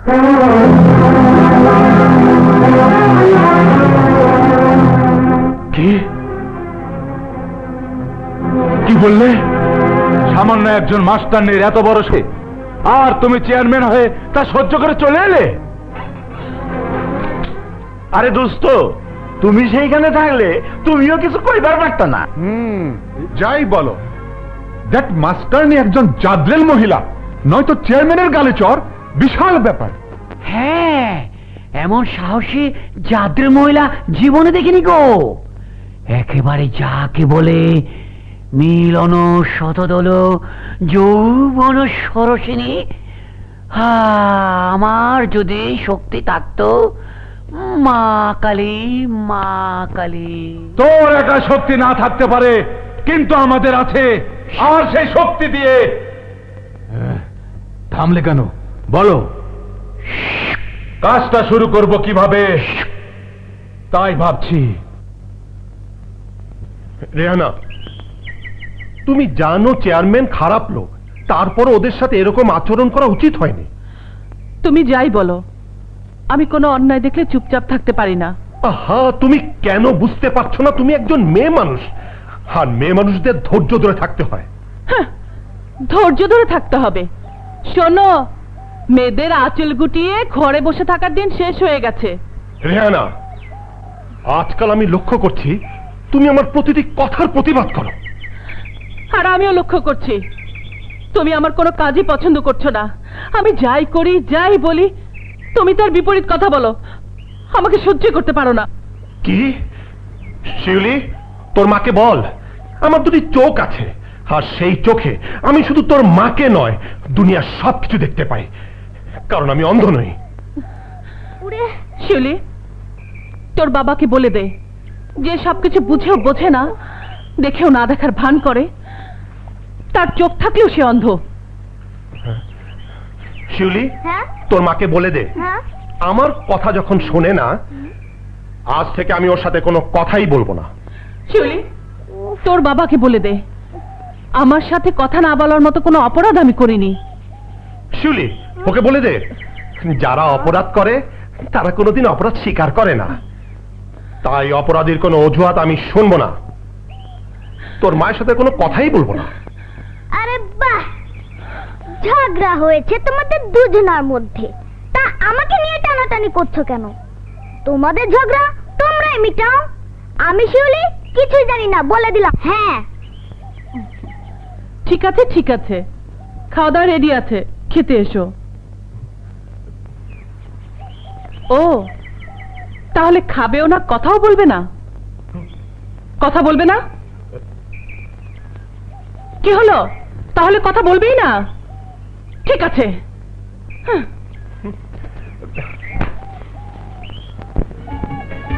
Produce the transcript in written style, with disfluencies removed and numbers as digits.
কি কি বললে? সামান্য একজন মাস্টারনির এত বড় সে, আর তুমি চেয়ারম্যান হয়ে তা সহ্য করে চলে এলে? আরে দোস্ত, তুমি সেইখানে থাকলে তুমিও কিছু কইবার পারতা না। যাই বলো, দ্যাট মাস্টারনি একজন জাদ্রেল মহিলা, নয়তো চেয়ারম্যানের গালে চর। বিশাল ব্যাপার। হ্যাঁ, এমন সাহসী জাদ্রেল মহিলা জীবনে দেখিনি গো। একেবারে যাকে বলে মিলন শতদল যৌবন সরসিনী। আমার যদি শক্তি থাকতো, মা কালী, মা কালী। তোর একা শক্তি না থাকতে পারে, কিন্তু আমাদের আছে। আর সেই শক্তি দিয়ে থামলে কেন বলো? কাজটা শুরু করব কিভাবে তাই ভাবছি। রেহানা, তুমি জানো চেয়ারম্যান খারাপ লোক, তারপর ওদের সাথে এরকম আচরণ করা উচিত হয়নি। তুমি যাই বলো, আমি কোনো অন্যায় দেখলে চুপচাপ থাকতে পারি না। আহা, তুমি কেন বুঝতে পারছো না? তুমি একজন মেয়ে মানুষ, আর মেয়ে মানুষদের ধৈর্য ধরে থাকতে হয়। হ্যাঁ, ধৈর্য ধরে থাকতে হবে। শোনো, মেয়েদের আঁচল গুটিয়ে ঘরে বসে থাকার দিন শেষ হয়ে গেছে। রেহানা, আজকাল আমি লক্ষ্য করছি তুমি আমার প্রতিটি কথার প্রতিবাদ করো। আর আমিও লক্ষ্য করছি তুমি আমার কোনো কাজই পছন্দ করছো না। আমি যাই করি, যাই বলি, তুমি তার বিপরীত কথা বলো। আমাকে সহ্য করতে পারো না। কি শিউলি, তোর মাকে বল, আমার দুটি চোখ আছে, আর সেই চোখে আমি শুধু তোর মাকে নয়, দুনিয়ার সবকিছু দেখতে পাই, কারণ আমি অন্ধ নই। শিউলি, তোর বাবাকে বলে দে, যে সবকিছু বুঝেও বোঝে না, দেখেও না দেখার ভান করে, তার চোখ থাকলেও সে অন্ধ। শিউলি, তোর মাকে বলে দে, আমার কথা যখন শোনে না, আজ থেকে আমি ওর সাথে কোনো কথাই বলবো না। শিউলি, তোর বাবাকে বলে দে, আমার সাথে কথা না বলার মতো কোনো অপরাধ আমি করিনি। শিউলি, ওকে বলে দে, যারা অপরাধ করে তারা কোনোদিন অপরাধ স্বীকার করে না, তাই অপরাধীর কোনো অজুহাত আমি শুনবো না। তোর মায়ের সাথে কোনো কথাই বলবো না। আরে বাহ, ঝগড়া হয়েছে তোমাদের দুজনের মধ্যে, তা আমাকে নিয়ে টানাটানি করছো কেন? তোমাদের ঝগড়া তোমরাই মিটাও, আমি শিউলি কিছুই জানি না, বলে দিলাম। হ্যাঁ, ঠিক আছে, ঠিক আছে, খাওয়া দাওয়া রেডি আছে, খেতে এসো। ও, তাহলে খাবেও না, কথাও বলবে না? কথা বলবে না? কি হলো, তাহলে কথা বলবেই না? ঠিক আছে।